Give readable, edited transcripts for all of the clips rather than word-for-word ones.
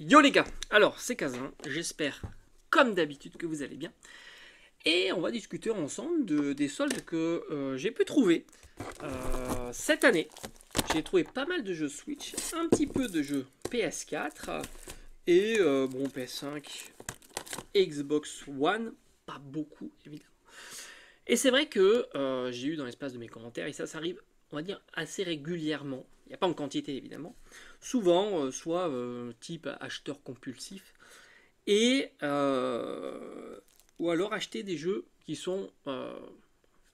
Yo les gars, alors c'est Kazin, j'espère comme d'habitude que vous allez bien. Et on va discuter ensemble des soldes que j'ai pu trouver cette année. J'ai trouvé pas mal de jeux Switch, un petit peu de jeux PS4 et bon PS5, Xbox One, pas beaucoup évidemment. Et c'est vrai que j'ai eu dans l'espace de mes commentaires, et ça arrive, on va dire, assez régulièrement. Il n'y a pas en quantité évidemment. Souvent, soit type acheteur compulsif, et ou alors acheter des jeux qui sont,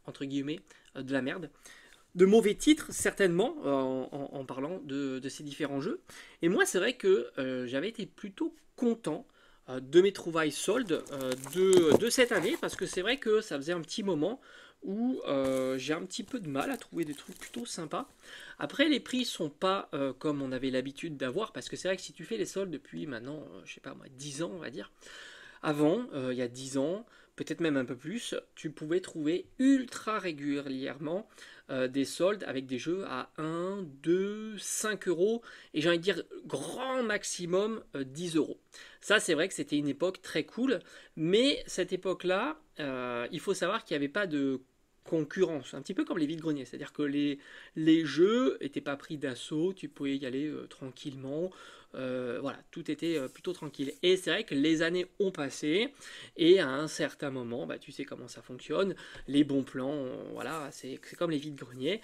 entre guillemets, de la merde. De mauvais titres, certainement, en parlant de ces différents jeux. Et moi, c'est vrai que j'avais été plutôt content de mes trouvailles soldes de cette année, parce que c'est vrai que ça faisait un petit moment où j'ai un petit peu de mal à trouver des trucs plutôt sympas. Après, les prix sont pas comme on avait l'habitude d'avoir, parce que c'est vrai que si tu fais les soldes depuis maintenant, je sais pas moi, 10 ans, on va dire, avant, il y a 10 ans, peut-être même un peu plus, tu pouvais trouver ultra régulièrement des soldes avec des jeux à 1, 2, 5 euros et j'ai envie de dire grand maximum 10 euros. Ça, c'est vrai que c'était une époque très cool, mais cette époque-là, il faut savoir qu'il n'y avait pas de concurrence, un petit peu comme les vides-greniers, c'est-à-dire que les jeux n'étaient pas pris d'assaut, tu pouvais y aller tranquillement, voilà, tout était plutôt tranquille. Et c'est vrai que les années ont passé, et à un certain moment, bah, tu sais comment ça fonctionne, les bons plans, voilà, c'est comme les vides-greniers,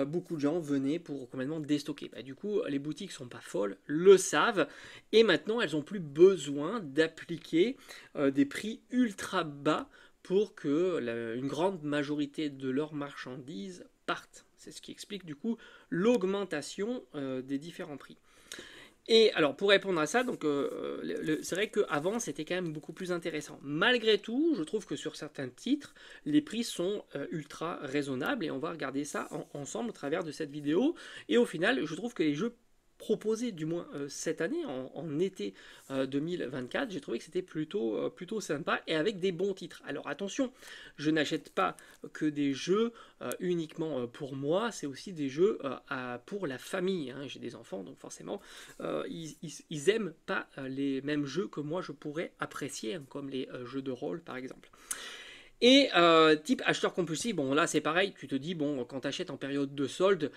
beaucoup de gens venaient pour complètement déstocker. Bah, du coup, les boutiques sont pas folles, le savent, et maintenant elles ont plus besoin d'appliquer des prix ultra bas pour que une grande majorité de leurs marchandises partent. C'est ce qui explique du coup l'augmentation des différents prix. Et alors pour répondre à ça, donc c'est vrai qu'avant c'était quand même beaucoup plus intéressant. Malgré tout, je trouve que sur certains titres, les prix sont ultra raisonnables et on va regarder ça ensemble au travers de cette vidéo. Et au final, je trouve que les jeux proposés, du moins cette année, en été 2024, j'ai trouvé que c'était plutôt sympa et avec des bons titres. Alors attention, je n'achète pas que des jeux uniquement pour moi, c'est aussi des jeux pour la famille, hein. J'ai des enfants, donc forcément, ils aiment pas les mêmes jeux que moi je pourrais apprécier, hein, comme les jeux de rôle par exemple. Et type acheteur compulsif, bon là c'est pareil, tu te dis, bon, quand tu achètes en période de solde,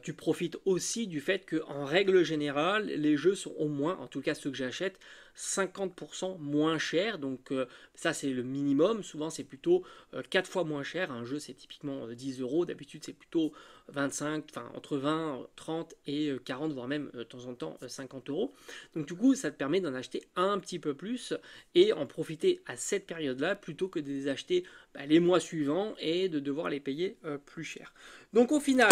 tu profites aussi du fait que en règle générale, les jeux sont au moins, en tout cas ceux que j'achète, 50% moins chers. Donc ça c'est le minimum, souvent c'est plutôt 4 fois moins cher. Un jeu c'est typiquement 10 euros, d'habitude c'est plutôt 25, enfin entre 20, 30 et 40, voire même de temps en temps 50 euros. Donc du coup ça te permet d'en acheter un petit peu plus et en profiter à cette période-là plutôt que de les acheter les mois suivants et de devoir les payer plus cher. Donc au final,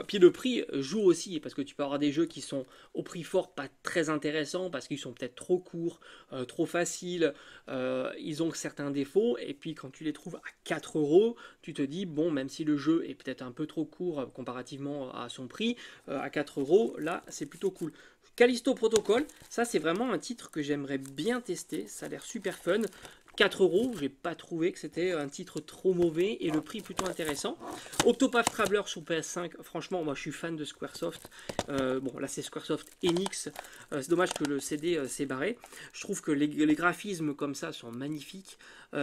puis le prix joue aussi parce que tu peux avoir des jeux qui sont au prix fort pas très intéressants parce qu'ils sont peut-être trop courts, trop faciles, ils ont certains défauts et puis quand tu les trouves à 4 euros, tu te dis bon, même si le jeu est peut-être un peu trop court comparativement à son prix, à 4 euros, là c'est plutôt cool. Callisto Protocol, ça c'est vraiment un titre que j'aimerais bien tester, ça a l'air super fun. 4 euros, j'ai pas trouvé que c'était un titre trop mauvais et le prix plutôt intéressant. Octopath Traveler sur PS5, franchement, moi je suis fan de Squaresoft. Bon, là c'est Squaresoft Enix, c'est dommage que le CD s'est barré. Je trouve que les graphismes comme ça sont magnifiques.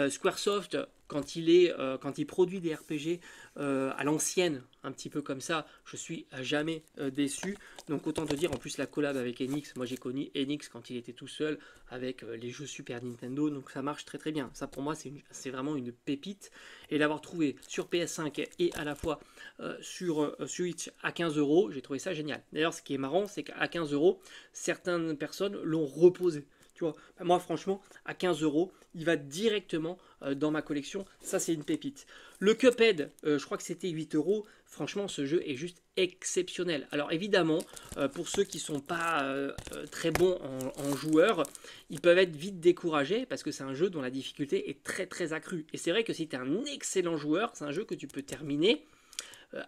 Squaresoft, quand il produit des RPG à l'ancienne, un petit peu comme ça, je suis jamais déçu. Donc autant te dire, en plus la collab avec Enix, moi j'ai connu Enix quand il était tout seul avec les jeux Super Nintendo, donc ça marche très très bien. Ça pour moi c'est vraiment une pépite. Et l'avoir trouvé sur PS5 et à la fois sur Switch à 15 euros, j'ai trouvé ça génial. D'ailleurs ce qui est marrant, c'est qu'à 15 euros, certaines personnes l'ont reposé. Tu vois, moi franchement, à 15 euros, il va directement dans ma collection. Ça, c'est une pépite. Le Cuphead, je crois que c'était 8 euros. Franchement, ce jeu est juste exceptionnel. Alors évidemment, pour ceux qui ne sont pas très bons en joueurs, ils peuvent être vite découragés parce que c'est un jeu dont la difficulté est très très accrue. Et c'est vrai que si tu es un excellent joueur, c'est un jeu que tu peux terminer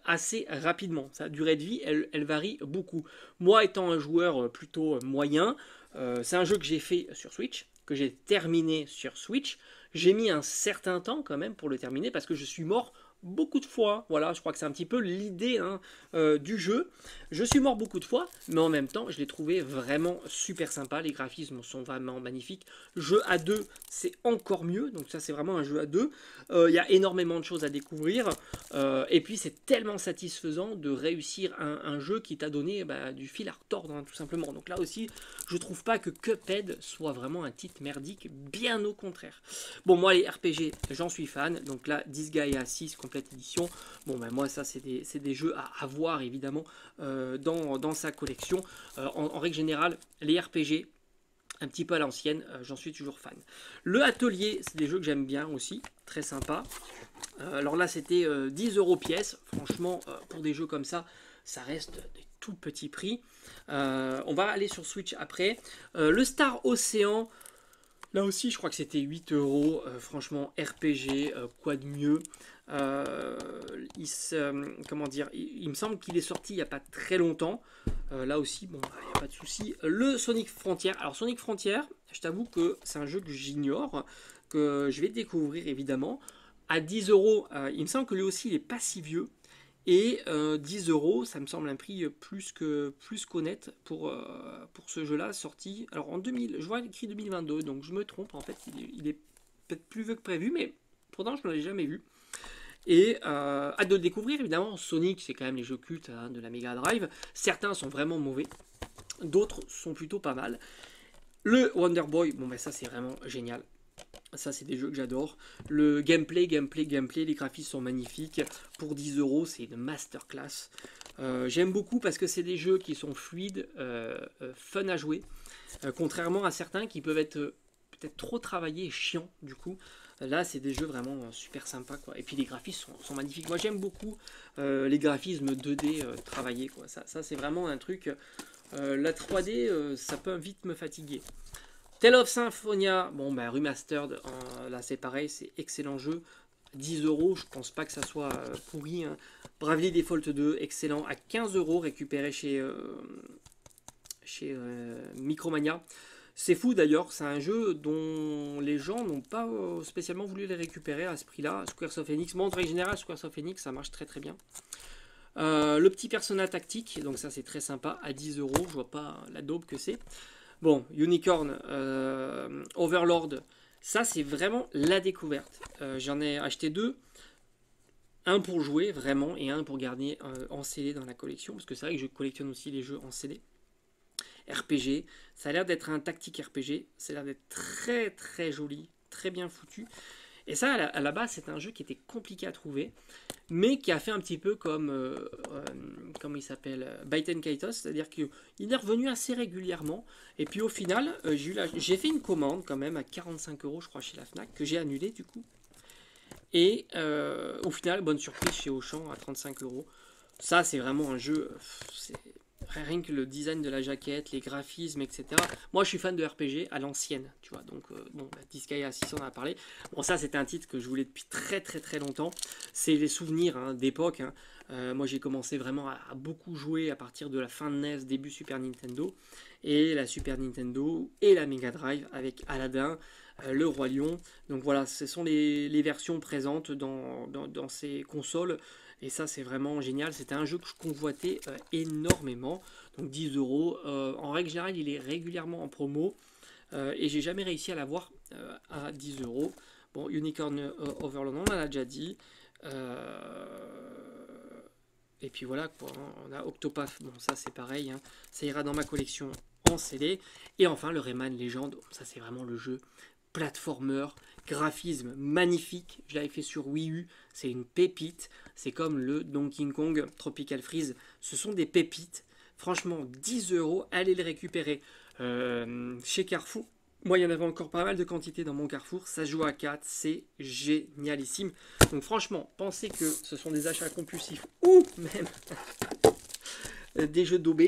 assez rapidement. Sa durée de vie, elle varie beaucoup. Moi, étant un joueur plutôt moyen, c'est un jeu que j'ai fait sur Switch, que j'ai terminé sur Switch. J'ai mis un certain temps quand même pour le terminer parce que je suis mort beaucoup de fois. Voilà, je crois que c'est un petit peu l'idée hein, du jeu. Je suis mort beaucoup de fois, mais en même temps, je l'ai trouvé vraiment super sympa. Les graphismes sont vraiment magnifiques. Jeu à deux, c'est encore mieux. Donc ça, c'est vraiment un jeu à deux. Il y a énormément de choses à découvrir. Et puis, c'est tellement satisfaisant de réussir un jeu qui t'a donné du fil à retordre, hein, tout simplement. Donc là aussi, je trouve pas que Cuphead soit vraiment un titre merdique. Bien au contraire. Bon, moi, les RPG, j'en suis fan. Donc là, Disgaea 6, complète édition. Bon, ben moi, ça, c'est des jeux à avoir, évidemment, dans sa collection. En règle générale, les RPG, un petit peu à l'ancienne, j'en suis toujours fan. Le Atelier, c'est des jeux que j'aime bien aussi, très sympa. Alors là, c'était 10 € pièce. Franchement, pour des jeux comme ça reste des tout petits prix. On va aller sur Switch après. Le Star Ocean, là aussi, je crois que c'était 8 €. Franchement, RPG, quoi de mieux. Comment dire, il me semble qu'il est sorti il n'y a pas très longtemps. Là aussi, bon, il n'y a pas de souci. Le Sonic Frontier. Alors, Sonic Frontier, je t'avoue que c'est un jeu que j'ignore, que je vais découvrir évidemment. À 10 €, il me semble que lui aussi, il n'est pas si vieux. Et 10 €, ça me semble un prix plus qu'honnête pour ce jeu-là, sorti. Alors en 2000, je vois écrit 2022, donc je me trompe, en fait, il est peut-être plus vieux que prévu, mais pourtant je ne l'ai jamais vu. Et hâte de le découvrir, évidemment. Sonic, c'est quand même les jeux cultes hein, de la Mega Drive. Certains sont vraiment mauvais, d'autres sont plutôt pas mal. Le Wonder Boy, bon ben ça c'est vraiment génial. Ça, c'est des jeux que j'adore. Le gameplay, les graphismes sont magnifiques. Pour 10 €, c'est une masterclass. J'aime beaucoup parce que c'est des jeux qui sont fluides, fun à jouer. Contrairement à certains qui peuvent être peut-être trop travaillés et chiants, du coup. Là, c'est des jeux vraiment super sympas, quoi. Et puis, les graphismes sont magnifiques. Moi, j'aime beaucoup les graphismes 2D travaillés, quoi. Ça c'est vraiment un truc... la 3D, ça peut vite me fatiguer. Tale of Symphonia, bon ben remastered, là c'est pareil, c'est excellent jeu. 10 €, je pense pas que ça soit pourri. Hein. Bravely Default 2, excellent, à 15 € récupéré chez Micromania. C'est fou d'ailleurs, c'est un jeu dont les gens n'ont pas spécialement voulu les récupérer à ce prix-là. Squaresoft Enix, bon en règle générale, Squaresoft Enix, ça marche très très bien. Le petit Persona Tactique, donc ça c'est très sympa, à 10 €, je vois pas la daube que c'est. Bon, Unicorn, Overlord, ça c'est vraiment la découverte. J'en ai acheté deux. Un pour jouer vraiment et un pour garder en CD dans la collection. Parce que c'est vrai que je collectionne aussi les jeux en CD. RPG, ça a l'air d'être un tactique RPG. Ça a l'air d'être très très joli, très bien foutu. Et ça, à la base, c'est un jeu qui était compliqué à trouver, mais qui a fait un petit peu comme, comment il s'appelle, Baiten Kaitos, c'est-à-dire qu'il est revenu assez régulièrement. Et puis au final, j'ai fait une commande quand même à 45 € je crois chez la Fnac, que j'ai annulée du coup. Et au final, bonne surprise chez Auchan à 35 €. Ça, c'est vraiment un jeu, rien que le design de la jaquette, les graphismes, etc. Moi, je suis fan de RPG à l'ancienne, tu vois. Donc, bon, Disgaea 6, on en a parlé. Bon, ça, c'était un titre que je voulais depuis très, très, très longtemps. C'est les souvenirs hein, d'époque. Hein. Moi, j'ai commencé vraiment à beaucoup jouer à partir de la fin de NES, début Super Nintendo. Et la Super Nintendo et la Mega Drive avec Aladdin, le Roi Lion. Donc voilà, ce sont les versions présentes dans ces consoles. Et ça, c'est vraiment génial. C'était un jeu que je convoitais énormément. Donc 10 €. En règle générale, il est régulièrement en promo. Et j'ai jamais réussi à l'avoir à 10 €. Bon, Unicorn Overlord, on en a déjà dit. Et puis voilà, quoi. Hein. On a Octopath. Bon, ça, c'est pareil. Hein. Ça ira dans ma collection en CD. Et enfin, le Rayman Legend. Ça, c'est vraiment le jeu platformer, graphisme magnifique, je l'avais fait sur Wii U, c'est une pépite, c'est comme le Donkey Kong Tropical Freeze, ce sont des pépites, franchement 10 €, allez les récupérer chez Carrefour, moi il y en avait encore pas mal de quantité dans mon Carrefour, ça joue à 4, c'est génialissime, donc franchement, pensez que ce sont des achats compulsifs ou même des jeux d'OB,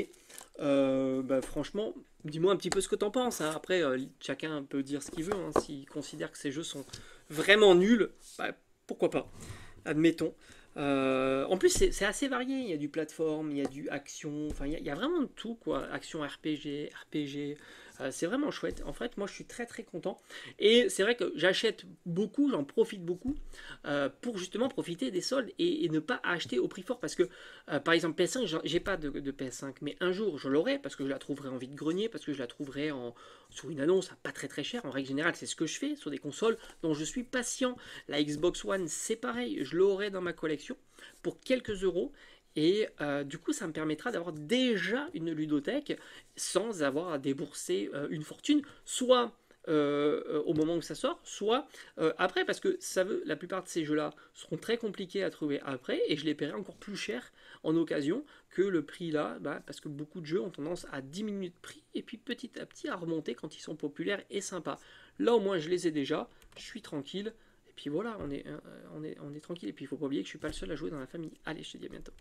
franchement, dis-moi un petit peu ce que t'en penses. Hein. Après, chacun peut dire ce qu'il veut. Hein. S'il considère que ces jeux sont vraiment nuls, pourquoi pas. Admettons. En plus, c'est assez varié. Il y a du plateforme, il y a du action, enfin, il y a vraiment de tout, quoi. Action RPG. C'est vraiment chouette. En fait, moi, je suis très très content. Et c'est vrai que j'achète beaucoup, j'en profite beaucoup pour justement profiter des soldes et ne pas acheter au prix fort. Parce que, par exemple, PS5, j'ai pas de PS5, mais un jour, je l'aurai parce que je la trouverai en vide-grenier, parce que je la trouverai sur une annonce à pas très très cher. En règle générale, c'est ce que je fais sur des consoles dont je suis patient. La Xbox One, c'est pareil, je l'aurai dans ma collection pour quelques euros. Et du coup, ça me permettra d'avoir déjà une ludothèque sans avoir à débourser une fortune, soit au moment où ça sort, soit après, parce que la plupart de ces jeux-là seront très compliqués à trouver après, et je les paierai encore plus cher en occasion que le prix là, parce que beaucoup de jeux ont tendance à diminuer de prix, et puis petit à petit à remonter quand ils sont populaires et sympas. Là au moins je les ai déjà, je suis tranquille, et puis voilà, on est tranquille. Et puis il faut pas oublier que je suis pas le seul à jouer dans la famille. Allez, je te dis à bientôt.